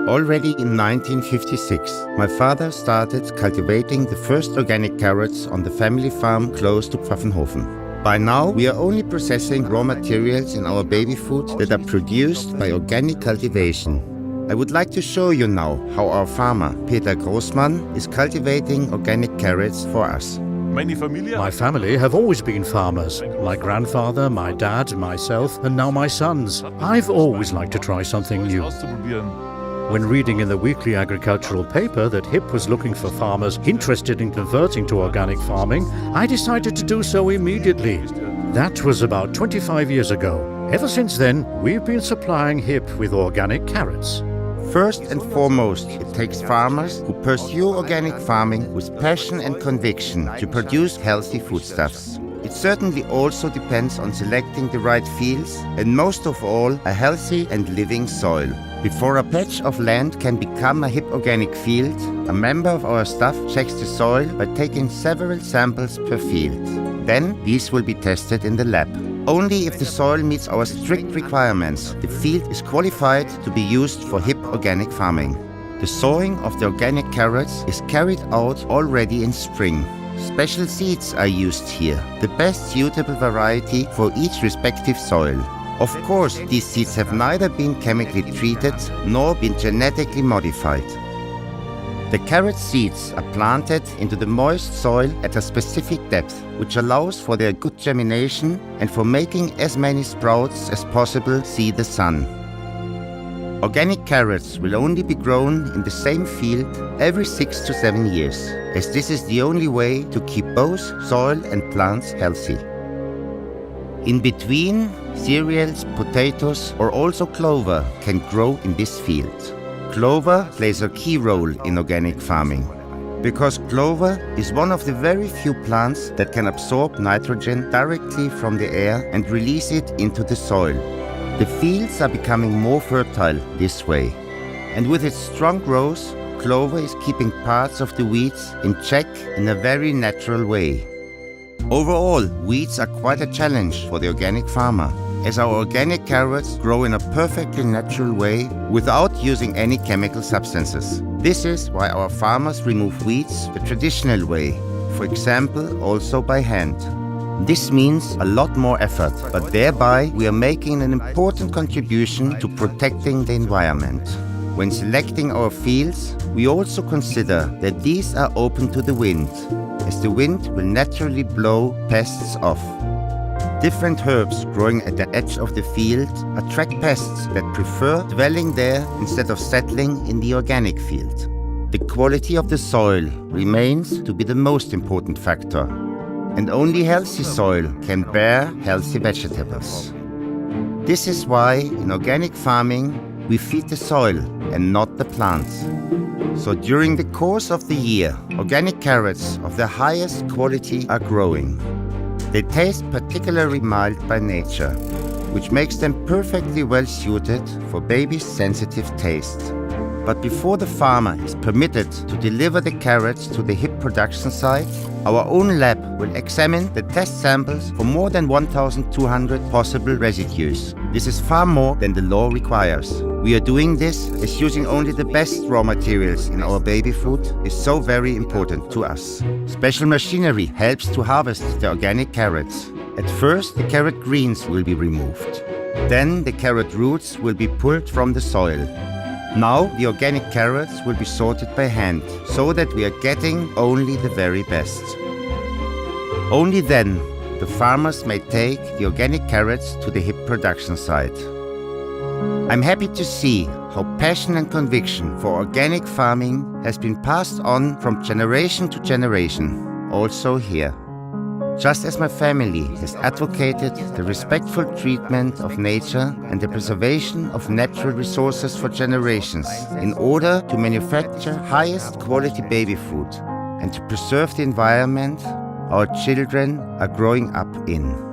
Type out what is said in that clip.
Already in 1956, my father started cultivating the first organic carrots on the family farm close to Pfaffenhofen. By now, we are only processing raw materials in our baby food that are produced by organic cultivation. I would like to show you now how our farmer, Peter Broßmann, is cultivating organic carrots for us. My family have always been farmers. My grandfather, my dad, myself, and now my sons. I've always liked to try something new. When reading in the weekly agricultural paper that HiPPi was looking for farmers interested in converting to organic farming, I decided to do so immediately. That was about 25 years ago. Ever since then, we've been supplying HiPPi with organic carrots. First and foremost, it takes farmers who pursue organic farming with passion and conviction to produce healthy foodstuffs. It certainly also depends on selecting the right fields and most of all, a healthy and living soil. Before a patch of land can become a HiPPi organic field, a member of our staff checks the soil by taking several samples per field. Then these will be tested in the lab. Only if the soil meets our strict requirements, the field is qualified to be used for HiPPi organic farming. The sowing of the organic carrots is carried out already in spring. Special seeds are used here, the best suitable variety for each respective soil. Of course, these seeds have neither been chemically treated nor been genetically modified. The carrot seeds are planted into the moist soil at a specific depth, which allows for their good germination and for making as many sprouts as possible see the sun. Organic carrots will only be grown in the same field every 6 to 7 years, as this is the only way to keep both soil and plants healthy. In between, cereals, potatoes or also clover can grow in this field. Clover plays a key role in organic farming, because clover is one of the very few plants that can absorb nitrogen directly from the air and release it into the soil. The fields are becoming more fertile this way, and with its strong growth, clover is keeping parts of the weeds in check in a very natural way. Overall, weeds are quite a challenge for the organic farmer, as our organic carrots grow in a perfectly natural way without using any chemical substances. This is why our farmers remove weeds the traditional way, for example, also by hand. This means a lot more effort, but thereby we are making an important contribution to protecting the environment. When selecting our fields, we also consider that these are open to the wind, as the wind will naturally blow pests off. Different herbs growing at the edge of the field attract pests that prefer dwelling there instead of settling in the organic field. The quality of the soil remains to be the most important factor, and only healthy soil can bear healthy vegetables. This is why in organic farming we feed the soil and not the plants. So during the course of the year, organic carrots of the highest quality are growing. They taste particularly mild by nature, which makes them perfectly well suited for babies' sensitive taste. But before the farmer is permitted to deliver the carrots to the HiPPi production site, our own lab will examine the test samples for more than 1,200 possible residues. This is far more than the law requires. We are doing this as using only the best raw materials in our baby food is so very important to us. Special machinery helps to harvest the organic carrots. At first, the carrot greens will be removed. Then the carrot roots will be pulled from the soil. Now the organic carrots will be sorted by hand, so that we are getting only the very best. Only then the farmers may take the organic carrots to the HiPPi production site. I'm happy to see how passion and conviction for organic farming has been passed on from generation to generation, also here. Just as my family has advocated the respectful treatment of nature and the preservation of natural resources for generations in order to manufacture highest quality baby food and to preserve the environment our children are growing up in.